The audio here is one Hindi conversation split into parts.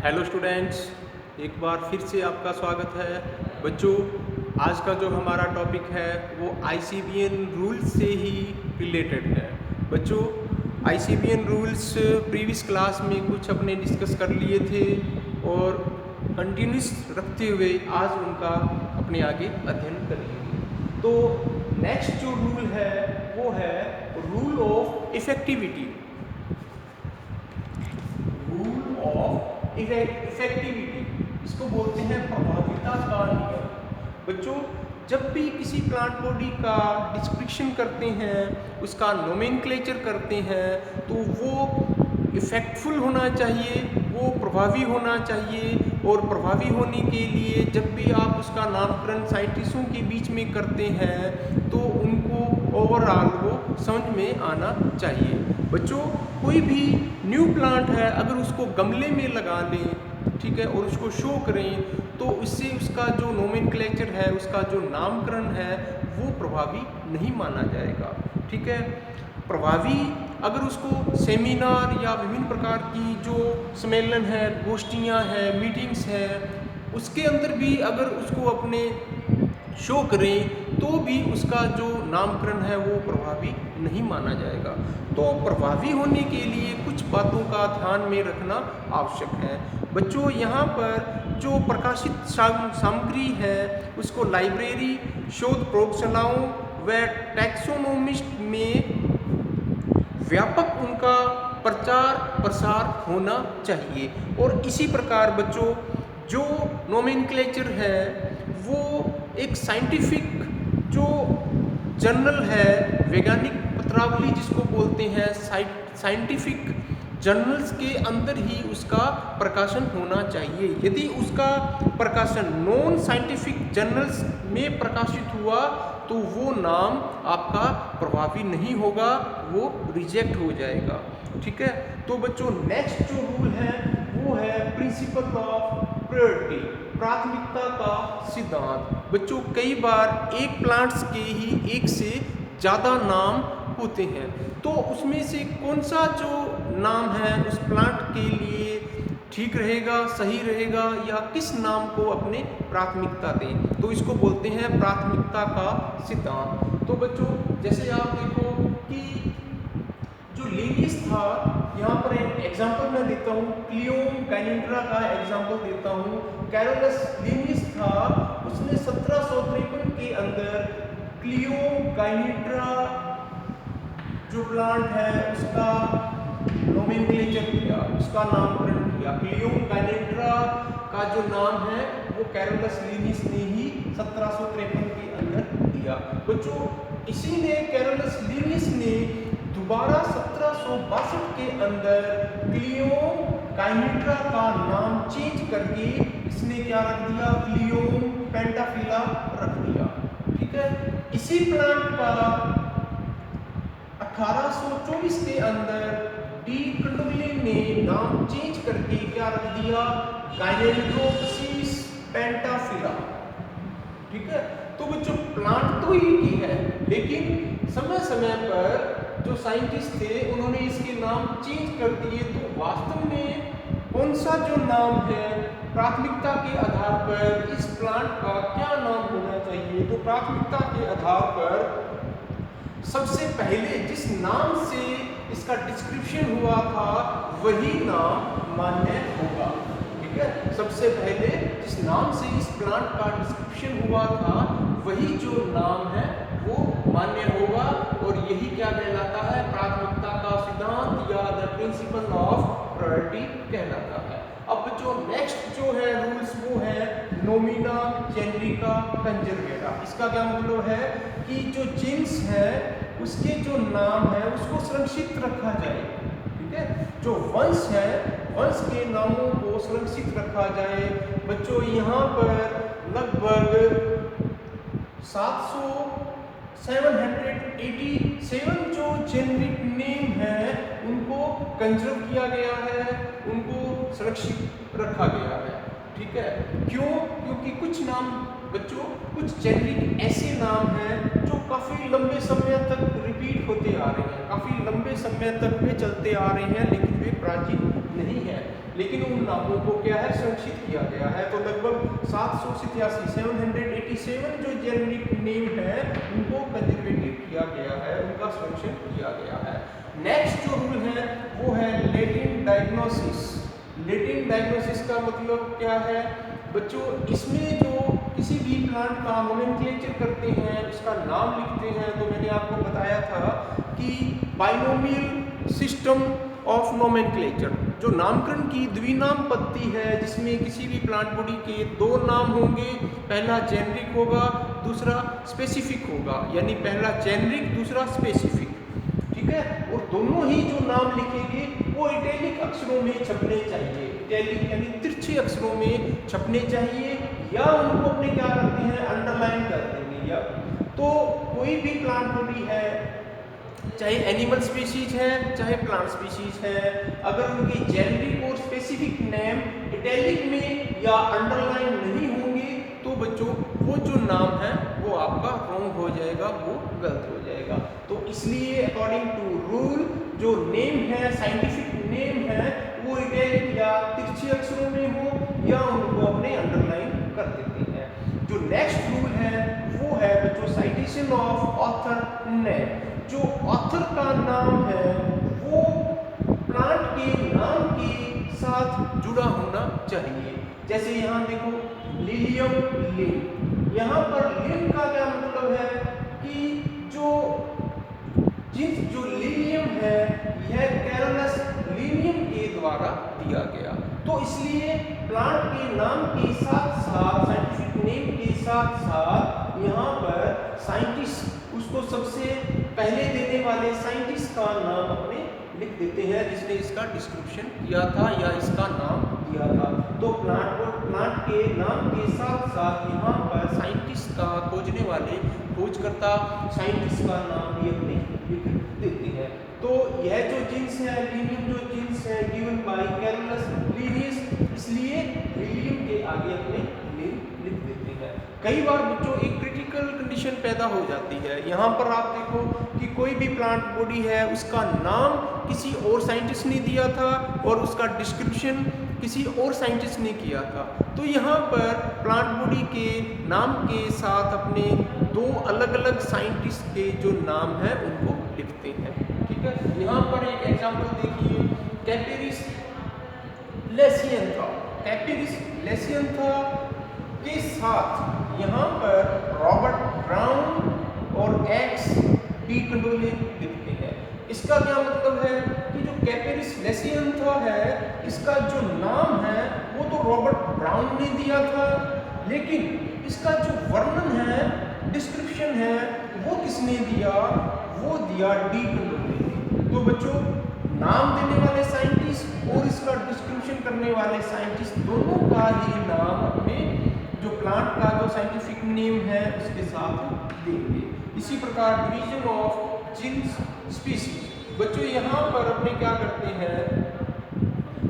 हेलो स्टूडेंट्स, एक बार फिर से आपका स्वागत है। बच्चों, आज का जो हमारा टॉपिक है वो आईसीबीएन रूल्स से ही रिलेटेड है। बच्चों, आईसीबीएन रूल्स प्रीवियस क्लास में कुछ अपने डिस्कस कर लिए थे और कंटिन्यूस रखते हुए आज उनका अपने आगे अध्ययन करेंगे। तो नेक्स्ट जो रूल है वो है rule of effectivity. Rule of effectivity, इसको बोलते हैं प्रभाविता का नियम। बच्चों, जब भी किसी प्लांट बॉडी का डिस्क्रिप्शन करते हैं, उसका नोमेनक्लेचर करते हैं, तो वो इफेक्टफुल होना चाहिए, वो प्रभावी होना चाहिए। और प्रभावी होने के लिए जब भी आप उसका नामकरण साइंटिस्टों के बीच में करते हैं तो उनको ओवरऑल वो समझ में आना चाहिए। बच्चों, कोई भी न्यू प्लांट है, अगर उसको गमले में लगा दें, ठीक है, और उसको शो करें, तो इससे उसका जो नोमेनक्लेचर है, उसका जो नामकरण है, वो प्रभावी नहीं माना जाएगा। ठीक है, प्रभावी अगर उसको सेमिनार या विभिन्न प्रकार की जो सम्मेलन है, गोष्ठियाँ हैं, मीटिंग्स हैं, उसके अंदर भी अगर उसको अपने शो करें तो भी उसका जो नामकरण है वो प्रभावी नहीं माना जाएगा। तो प्रभावी होने के लिए कुछ बातों का ध्यान में रखना आवश्यक है। बच्चों, यहाँ पर जो प्रकाशित सामग्री है उसको लाइब्रेरी, शोध प्रयोगशालाओं व टैक्सोनोमिस्ट में व्यापक उनका प्रचार प्रसार होना चाहिए। और इसी प्रकार बच्चों, जो नोमेनक्लेचर है वो एक साइंटिफिक जो जर्नल है, वैज्ञानिक पत्रावली जिसको बोलते हैं, साइंटिफिक जर्नल्स के अंदर ही उसका प्रकाशन होना चाहिए। यदि उसका प्रकाशन नॉन साइंटिफिक जर्नल्स में प्रकाशित हुआ तो वो नाम आपका प्रभावी नहीं होगा, वो रिजेक्ट हो जाएगा। ठीक है, तो बच्चों नेक्स्ट जो रूल है वो है प्रिंसिपल ऑफ प्रायोरिटी, प्राथमिकता का सिद्धांत। बच्चों, कई बार एक प्लांट्स के ही एक से ज़्यादा नाम होते हैं, तो उसमें से कौन सा जो नाम है उस प्लांट के लिए ठीक रहेगा, सही रहेगा, या किस नाम को अपने प्राथमिकता दें, तो इसको बोलते हैं प्राथमिकता का सिद्धांत। तो बच्चों, जैसे आप देखो कि जो लिनियस था, यहाँ पर एक एग्जांपल मैं देता हूँ, क्लियोम काइनेंड्रा का एग्जांपल देता हूँ। कैरोलस लिनियस था, उसने 1753 के अंदर क्लियोम काइनेंड्रा जो प्लांट है उसका नोमेनक्लेचर किया, उसका नामकरण किया। क्लियोम काइनेंड्रा का जो नाम है वो कैरोलस लिनियस ने ही 1753 के अंदर दिया। बच्चों, इसी ने कैरोलस लिनियस ने दोबारा 1762 के अंदर क्लियोम काइनेंड्रा का नाम चेंज करके इसने क्या रख दिया, क्लियोम पेंटाफिला रख दिया। ठीक है, इसी प्लांट का 1824 के अंदर डी कंडोली ने नाम चेंज करके क्या रख दिया, गाइनेंड्रोपसिस पेंटाफिला। ठीक है, तो बच्चों प्लांट तो एक ही है, लेकिन समय समय पर जो साइंटिस्ट थे उन्होंने इसके नाम चेंज कर दिए। तो वास्तव में कौन सा जो नाम है, प्राथमिकता के आधार पर इस प्लांट का क्या नाम होना चाहिए, तो प्राथमिकता के आधार पर सबसे पहले जिस नाम से इसका डिस्क्रिप्शन हुआ था वही नाम मान्य होगा। ठीक है, सबसे पहले जिस नाम से इस प्लांट का डिस्क्रिप्शन हुआ था वही जो नाम है वो मान्य होगा, और यही क्या कहलाता है, प्राथमिकता का सिद्धांत या द प्रिंसिपल ऑफ प्रायोरिटी कहलाता है। अब जो नेक्स्ट जो है रूल्स वो है नोमिना जेनरिका कंजर्वेटा। इसका क्या मतलब है कि जो जीन्स है उसके जो नाम है उसको संरक्षित रखा जाए। ठीक है, जो वंश है वंश के नामों को संरक्षित रखा जाए। बच्चों, यहाँ पर लगभग 787 जो जेनरिक नेम है उनको कंजर्व किया गया है, उनको सुरक्षित रखा गया है। ठीक है, क्यों? क्योंकि कुछ नाम बच्चों, कुछ जेनरिक ऐसे नाम हैं जो काफ़ी लंबे समय तक रिपीट होते आ रहे हैं, काफ़ी लंबे समय तक वे चलते आ रहे हैं, लेकिन वे प्राचीन नहीं है। लेकिन उन नामों को क्या है संरक्षित किया गया है। तो लगभग 787 जो जेनेरिक नेम है उनको कंजर्वेटिव किया गया है, उनका संरक्षण किया गया है। नेक्स्ट जो रूल है वो है लेटिन डायग्नोसिस। लेटिन डायग्नोसिस का मतलब क्या है बच्चों, इसमें जो किसी भी प्लांट का नोमेनक्लेचर करते हैं, उसका नाम लिखते हैं, तो मैंने आपको बताया था कि बाइनोमियल सिस्टम ऑफ नोमेनक्लेचर, जो नामकरण की द्विनाम पद्धति है जिसमें किसी भी प्लांट बॉडी के दो नाम होंगे, पहला जेनरिक होगा दूसरा स्पेसिफिक होगा, यानी पहला जेनरिक दूसरा स्पेसिफिक, ठीक है। और दोनों ही जो नाम लिखेंगे वो इटैलिक अक्षरों में छपने चाहिए, इटैलिक यानी तिरछे अक्षरों में छपने चाहिए, या उनको अपने क्या करते हैं अंडरलाइन कर देंगे। या तो कोई भी प्लांट बॉडी है, चाहे एनिमल स्पीशीज है चाहे प्लांट स्पीशीज है, अगर उनकी जेनरिक और स्पेसिफिक नेम इटैलिक में या अंडरलाइन नहीं होंगे तो बच्चों वो जो नाम है वो आपका रॉन्ग हो जाएगा, वो गलत हो जाएगा। तो इसलिए अकॉर्डिंग टू रूल जो नेम है, साइंटिफिक नेम है, वो इटैलिक या तिरछे अक्षरों में हो या उनको अपने अंडरलाइन कर देते हैं। जो नेक्स्ट रूल है वो है बच्चों साइटेशन ऑफ ऑथर नेम। जो ऑथर का नाम है वो प्लांट के नाम के साथ जुड़ा होना चाहिए। जैसे यहाँ देखो लिलियम लिम, यहाँ पर लिम का क्या मतलब है कि जो लिलियम है यह कैरोलस लिनियम के द्वारा दिया गया, तो इसलिए प्लांट के नाम के साथ साथ साइंटिफिक नेम के साथ साथ यहाँ पर साइंटिस्ट उसको सबसे पहले देने वाले साइंटिस्ट का नाम अपने लिख देते हैं जिसने इसका डिस्क्रिप्शन किया था या इसका नाम दिया था। तो प्लांट के नाम के साथ साथ यहाँ पर साइंटिस्ट का खोजने वाले खोजकर्ता साइंटिस्ट का नाम भी अपने लिख देते हैं। तो यह जो जीन्स है लिनियम, जो जीन्स है गिवन बाय कैरोलस लिनियस, इसलिए लिनियम के आगे अपने नेम लिख देते हैं। कई बार बच्चों एक क्रिटिकल कंडीशन पैदा हो जाती है। यहाँ पर आप देखो कि कोई भी प्लांट बॉडी है उसका नाम किसी और साइंटिस्ट ने दिया था और उसका डिस्क्रिप्शन किसी और साइंटिस्ट ने किया था, तो यहाँ पर प्लांट बॉडी के नाम के साथ अपने दो अलग अलग साइंटिस्ट के जो नाम है उनको लिखते हैं, ठीक है। यहाँ पर एक एग्जांपल देखिए कैपेरिस लेसियंथा। कैपेरिस लेसियंथा के साथ यहाँ पर रॉबर्ट ब्राउन और एक्स डी कंडोले लिखते हैं। इसका क्या मतलब है कि जो कैपेरिस लेसियंथा है इसका जो नाम है वो तो रॉबर्ट ब्राउन ने दिया था, लेकिन इसका जो वर्णन है, डिस्क्रिप्शन है, वो किसने दिया, वो दिया डी कंडोले ने। तो बच्चों नाम देने वाले साइंटिस्ट और इसका डिस्क्रिप्शन करने वाले साइंटिस्ट दोनों का ही नाम अपने जो प्लांट का जो साइंटिफिक नेम है उसके साथ देंगे। इसी प्रकार डिवीजन ऑफ जीन्स स्पीशीज। बच्चों यहाँ पर अपने क्या करते हैं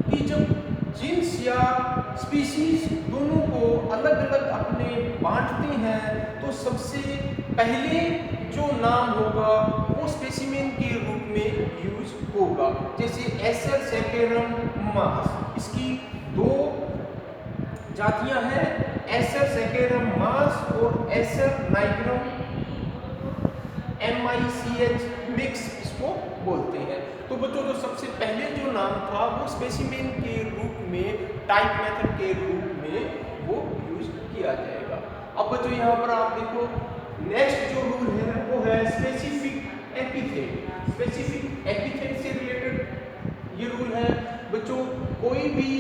कि जब जीन्स या स्पीशीज दोनों को अलग अलग अपने बांटते हैं तो सबसे पहले जो नाम होगा वो स्पेसिमेन के रूप में यूज होगा। जैसे एसर सेकेरम मास, इसकी दो जातियां हैं, एसर सेकेरम मास और एसर नाइग्रम MICH मिक्स इसको बोलते हैं। तो बच्चों जो सबसे पहले जो नाम था वो स्पेसिमेन के रूप में, टाइप मेथड के रूप में वो यूज किया जाएगा। अब बच्चों यहाँ पर आप देखो नेक्स्ट जो रूल है वो है स्पेसिफिक एपिथेट। स्पेसिफिक एपिथेट से रिलेटेड ये रूल है बच्चों, कोई भी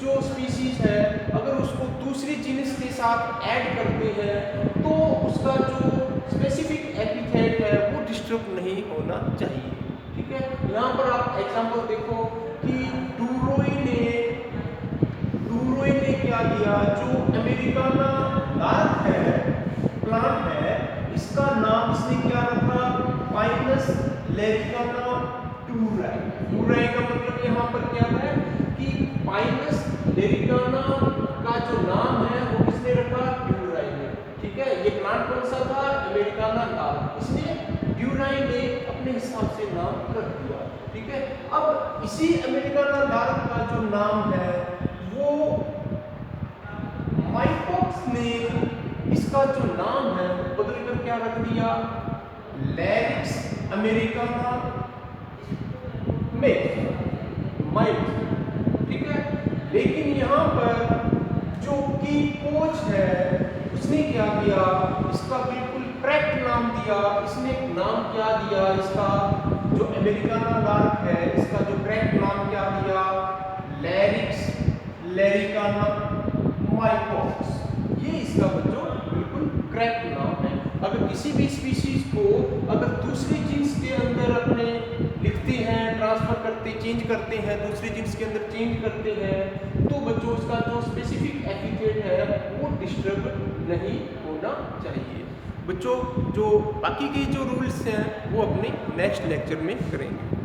जो स्पीशीज है अगर उसको दूसरी जीनस के साथ ऐड करते हैं तो उसका जो स्पेसिफिक एपिथेट है वो डिस्टर्ब नहीं होना चाहिए, ठीक है। यहाँ पर आप एग्जांपल देखो कि डूरोई ने क्या किया, जो अमेरिकाना डार्क है प्लांट है इसका नाम इसने क्या रखा, पाइनस लेरिकाना टूराई। टूराई का मतलब यहाँ पर क्या है कि पाइनस लेरिकाना का जो नाम है वो किसने रखा, टूराई ने, ठीक है। ये प्लांट कौन सा था, अमेरिकाना डार्क, इसने ड्यूराई ने अपने हिसाब से नाम रख दिया, ठीक है। अब इसी अमेरिकाना डार्क का जो नाम है रख दिया, लैरिक्स अमेरिकाना माइल्ड, ठीक है। लेकिन यहाँ पर जो की कोच है उसने क्या किया, इसका बिल्कुल करेक्ट नाम दिया। इसने नाम क्या दिया, इसका जो अमेरिकाना लार्क है इसका जो करेक्ट नाम क्या दिया, लैरिक्स लैरिकाना माइकोप्स। ये इसका बच्चों बिल्कुल करेक्ट नाम है। अगर किसी भी स्पीशीज को अगर दूसरे जीन्स के अंदर अपने लिखते हैं, ट्रांसफर करते, चेंज करते हैं, दूसरे जीन्स के अंदर चेंज करते हैं, तो बच्चों उसका जो स्पेसिफिक एपिथेट है वो डिस्टर्ब नहीं होना चाहिए। बच्चों जो बाकी के जो रूल्स हैं वो अपने नेक्स्ट लेक्चर में करेंगे।